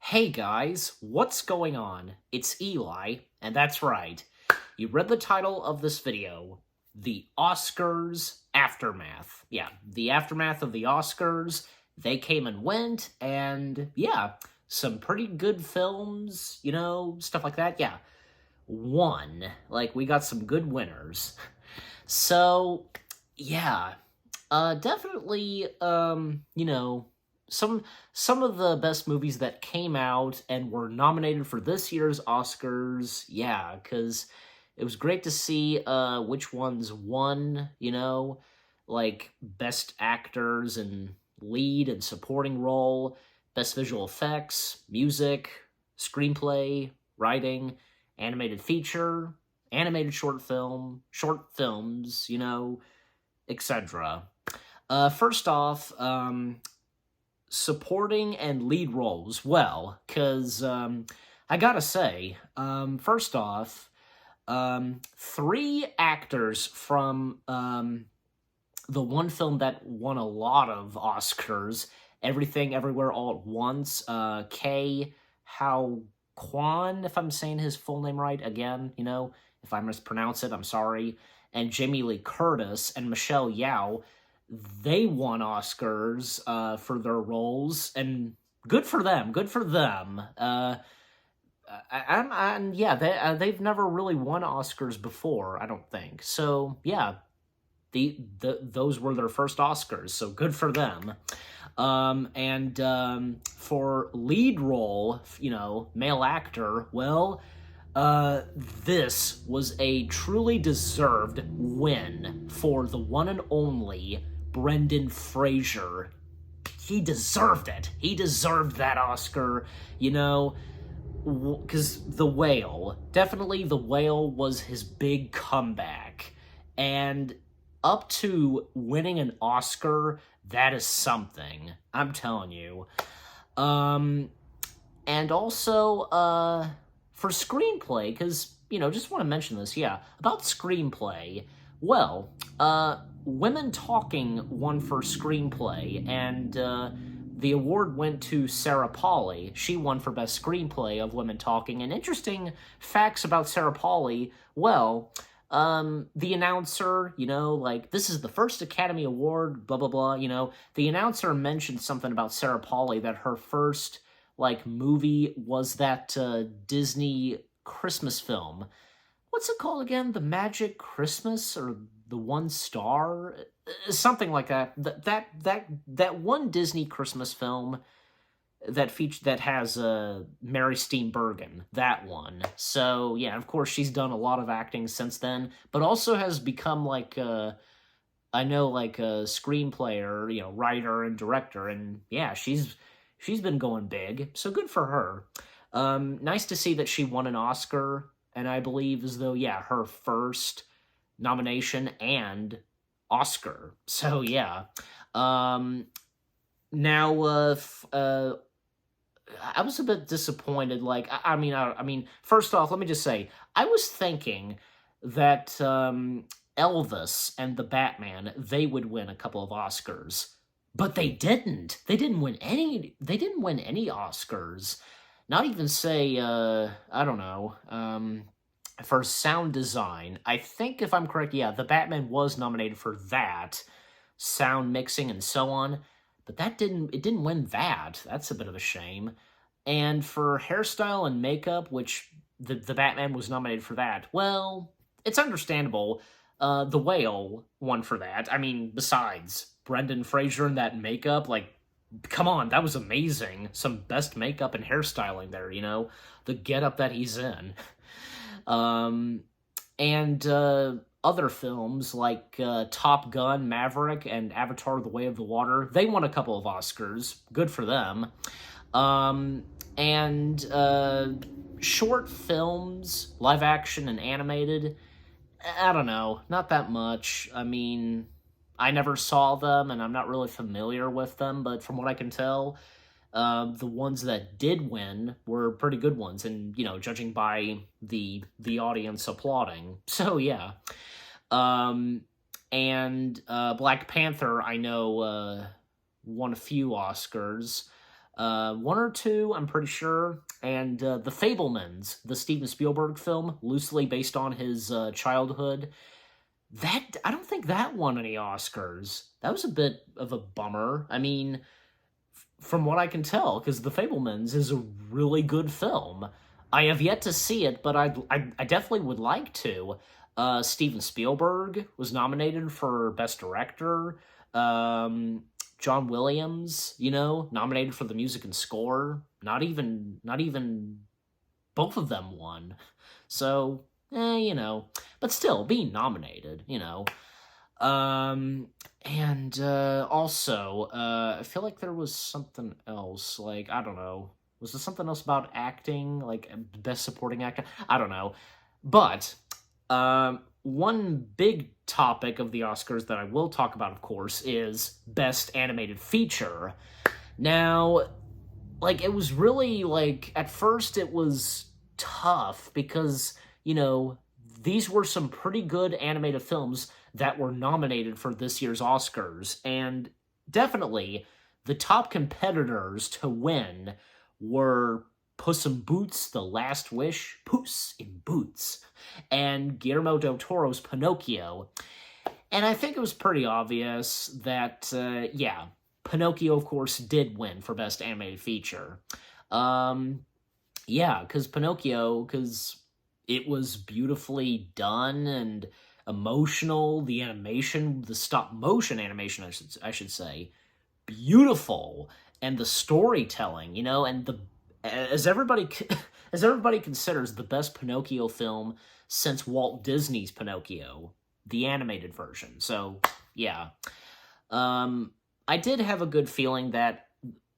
Hey guys, what's going on? It's Eli, and that's right. You read the title of this video, The Oscars Aftermath. Yeah, the aftermath of the Oscars. They came and went, and yeah, some pretty good films, stuff like that. Yeah, won. Like, we got some good winners. So, yeah, definitely, some of the best movies that came out and were nominated for this year's Oscars. Yeah, because it was great to see which ones won. Like best actors and lead and supporting role, best visual effects, music, screenplay, writing, animated feature, animated short films, etc. First off, supporting and lead roles. Well, because I gotta say, first off, three actors from the one film that won a lot of Oscars, Everything Everywhere All at Once, K. How Kwan, if I'm saying his full name right, again, if I mispronounce it, I'm sorry, and Jamie Lee Curtis and Michelle Yeoh, they won Oscars for their roles, and good for them, good for them. And yeah, they've never really won Oscars before, I don't think. So yeah, those were their first Oscars, so good for them. And for lead role, male actor, well, this was a truly deserved win for the one and only Brendan Fraser. He deserved it. He deserved that Oscar, because The Whale, definitely The Whale was his big comeback. And up to winning an Oscar, that is something. I'm telling you. And also, for screenplay, because, just want to mention this, yeah, about screenplay. Well, Women Talking won for screenplay, and the award went to Sarah Polley. She won for Best Screenplay of Women Talking. And interesting facts about Sarah Polley, well, the announcer, this is the first Academy Award, blah, blah, blah, the announcer mentioned something about Sarah Polley, that her first, movie was that Disney Christmas film. What's it called again? The Magic Christmas, or the One Star? Something like that. That one Disney Christmas film that has Mary Steenburgen, that one. So yeah, of course she's done a lot of acting since then, but also has become like a screenplay or writer and director, and yeah, she's been going big. So good for her. Nice to see that she won an Oscar, and I believe as though yeah, her first nomination and Oscar. So yeah. Now, I was a bit disappointed. I mean, first off, let me just say, I was thinking that Elvis and the Batman, they would win a couple of Oscars, but they didn't. They didn't win any. They didn't win any Oscars. Not even say, I don't know, for sound design. I think if I'm correct, yeah, the Batman was nominated for that, sound mixing and so on. But it didn't win that. That's a bit of a shame. And for hairstyle and makeup, which the Batman was nominated for that, well, it's understandable. The Whale won for that. I mean, besides Brendan Fraser and that makeup, come on, that was amazing. Some best makeup and hairstyling there, the getup that he's in. And other films like Top Gun, Maverick, and Avatar: The Way of the Water, they won a couple of Oscars. Good for them. And short films, live action and animated, I don't know, not that much. I mean, I never saw them, and I'm not really familiar with them, but from what I can tell, the ones that did win were pretty good ones, and judging by the audience applauding. So yeah. And Black Panther, I know, won a few Oscars. One or two, I'm pretty sure. And The Fablemans, the Steven Spielberg film, loosely based on his childhood. That I don't think that won any Oscars. That was a bit of a bummer. I mean, from what I can tell, because The Fablemans is a really good film. I have yet to see it, but I definitely would like to. Steven Spielberg was nominated for Best Director. John Williams, nominated for the music and score. Not even both of them won. So, but still being nominated. And also, I feel like there was something else. Like, I don't know. Was there something else about acting? Like, best supporting actor? I don't know. But, one big topic of the Oscars that I will talk about, of course, is Best Animated Feature. Now, like, it was really, like, at first it was tough because, these were some pretty good animated films that were nominated for this year's Oscars, and definitely the top competitors to win were Puss in Boots, The Last Wish, Puss in Boots, and Guillermo del Toro's Pinocchio. And I think it was pretty obvious that, Pinocchio, of course, did win for Best Animated Feature. Because it was beautifully done and emotional. The animation, the stop-motion animation, I should say, beautiful. And the storytelling, and as everybody considers the best Pinocchio film since Walt Disney's Pinocchio, the animated version. So, yeah. I did have a good feeling that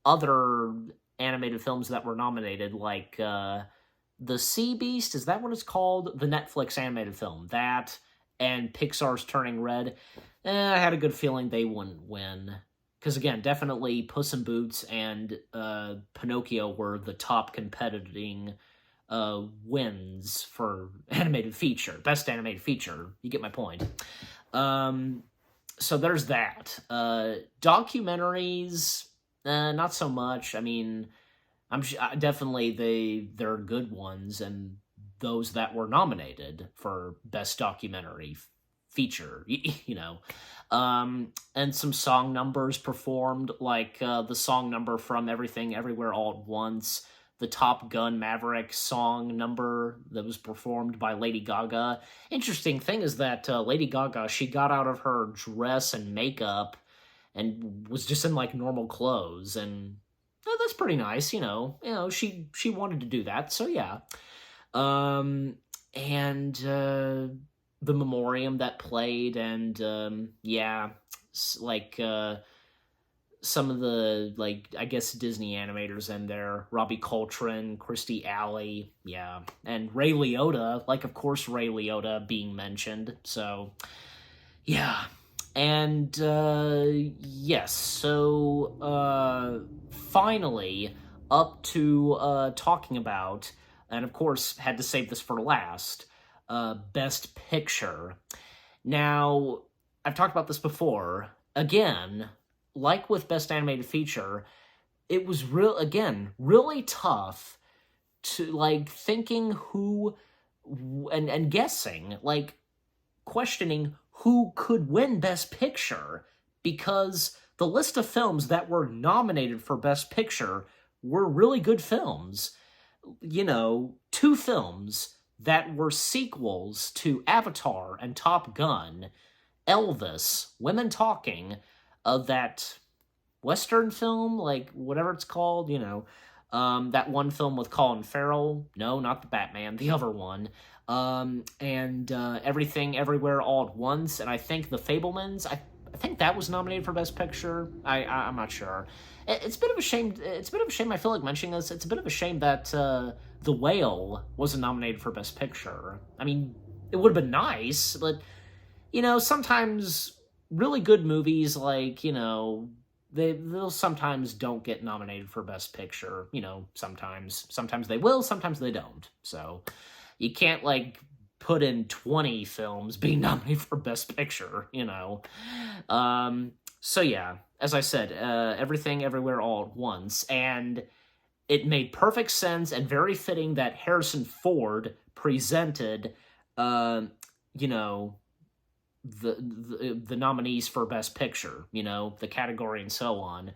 other animated films that were nominated, like The Sea Beast, is that what it's called? The Netflix animated film. That and Pixar's Turning Red. I had a good feeling they wouldn't win. Because, again, definitely Puss in Boots and Pinocchio were the top competing wins for animated feature. Best animated feature. You get my point. So there's that. Documentaries, not so much. I mean, definitely they're good ones, and those that were nominated for Best Documentary Feature, and some song numbers performed, like the song number from Everything Everywhere All at Once, the Top Gun Maverick song number that was performed by Lady Gaga. Interesting thing is that Lady Gaga, she got out of her dress and makeup and was just in like normal clothes, and that's pretty nice, she wanted to do that, so yeah. And the memoriam that played, and some of the, like, I guess Disney animators in there, Robbie Coltrane, Christy Alley, and Ray Liotta, of course Ray Liotta being mentioned, so yeah. And yes, so finally up to talking about, and of course had to save this for last, Best Picture. Now, I've talked about this before. Again, like with Best Animated Feature, it was really tough to, thinking who, and guessing, questioning who could win Best Picture, because the list of films that were nominated for Best Picture were really good films. Two films that were sequels to Avatar and Top Gun, Elvis, Women Talking, that Western film, whatever it's called, that one film with Colin Farrell. No, not the Batman, the other one. And Everything Everywhere All at Once, and I think The Fablemans, I think that was nominated for Best Picture. I'm not sure. It's a bit of a shame. I feel like mentioning this. It's a bit of a shame that The Whale wasn't nominated for Best Picture. I mean, it would have been nice, but sometimes really good movies, they'll sometimes don't get nominated for Best Picture. Sometimes they will, sometimes they don't. So you can't put in 20 films being nominated for Best Picture. So yeah. as I said, Everything Everywhere All at Once, and it made perfect sense and very fitting that Harrison Ford presented, uh, you know, the nominees for Best Picture, the category and so on.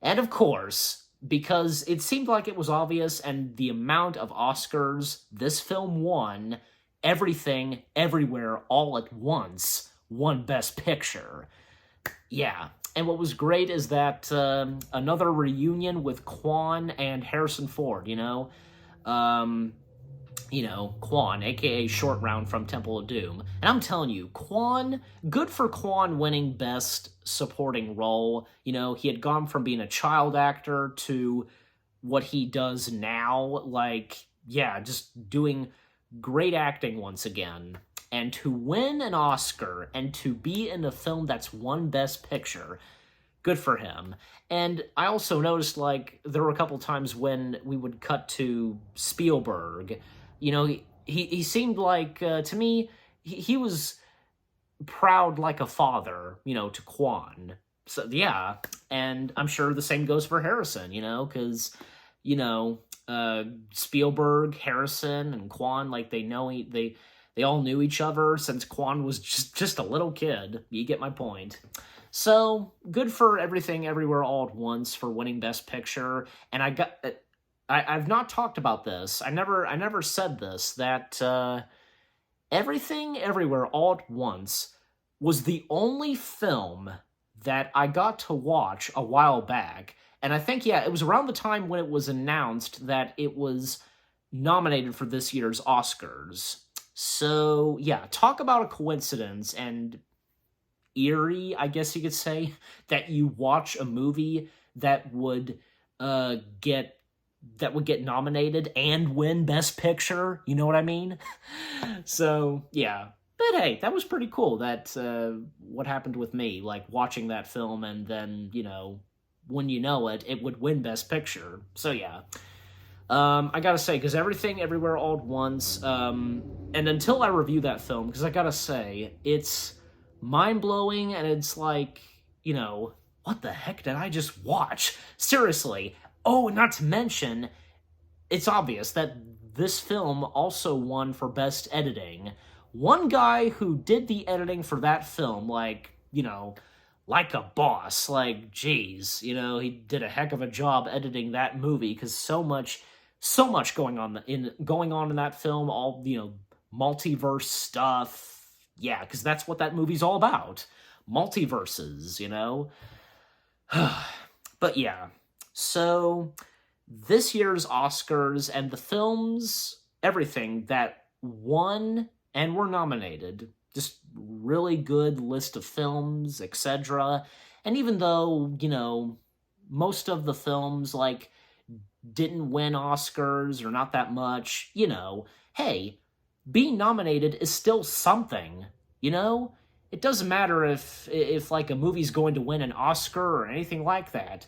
And of course, because it seemed like it was obvious and the amount of Oscars this film won, Everything, Everywhere, All at Once won Best Picture. Yeah. And what was great is that another reunion with Kwan and Harrison Ford, Kwan, aka Short Round from Temple of Doom. And I'm telling you, good for Kwan winning Best Supporting Role. He had gone from being a child actor to what he does now. Just doing great acting once again. And to win an Oscar and to be in a film that's won Best Picture, good for him. And I also noticed, there were a couple times when we would cut to Spielberg. He seemed like, to me, he was proud like a father, to Kwan. So, yeah, and I'm sure the same goes for Harrison, because, Spielberg, Harrison, and Kwan, they all knew each other since Kwan was just a little kid. You get my point. So, good for Everything Everywhere All at Once for winning Best Picture. And I've not talked about this. I never said this, that Everything Everywhere All at Once was the only film that I got to watch a while back. And I think, it was around the time when it was announced that it was nominated for this year's Oscars. So, talk about a coincidence and eerie, I guess you could say, that you watch a movie that would get nominated and win Best Picture. You know what I mean? So, yeah. But hey, that was pretty cool. That what happened with me, watching that film and then, when you know it, it would win Best Picture. So, yeah. I gotta say, because Everything Everywhere All at Once, and until I review that film, because I gotta say, it's mind-blowing, and it's what the heck did I just watch? Seriously. Oh, and not to mention, it's obvious that this film also won for Best Editing. One guy who did the editing for that film, like a boss, geez, he did a heck of a job editing that movie, because so much going on in that film, all, multiverse stuff. Yeah, because that's what that movie's all about. Multiverses, But yeah, so this year's Oscars and the films, everything that won and were nominated, just really good list of films, etc. And even though, most of the films, didn't win Oscars or not that much, hey, being nominated is still something, It doesn't matter if a movie's going to win an Oscar or anything like that,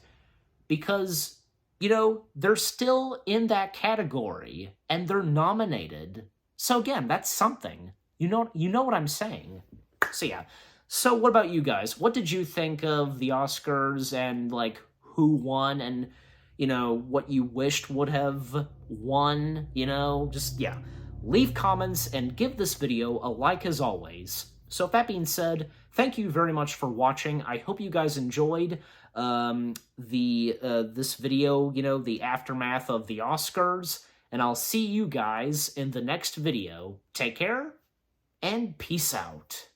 because, they're still in that category and they're nominated. So again, that's something. You know what I'm saying. So yeah. So what about you guys? What did you think of the Oscars and who won and what you wished would have won, just, yeah. Leave comments and give this video a like as always. So with that being said, thank you very much for watching. I hope you guys enjoyed this video, the aftermath of the Oscars, and I'll see you guys in the next video. Take care, and peace out.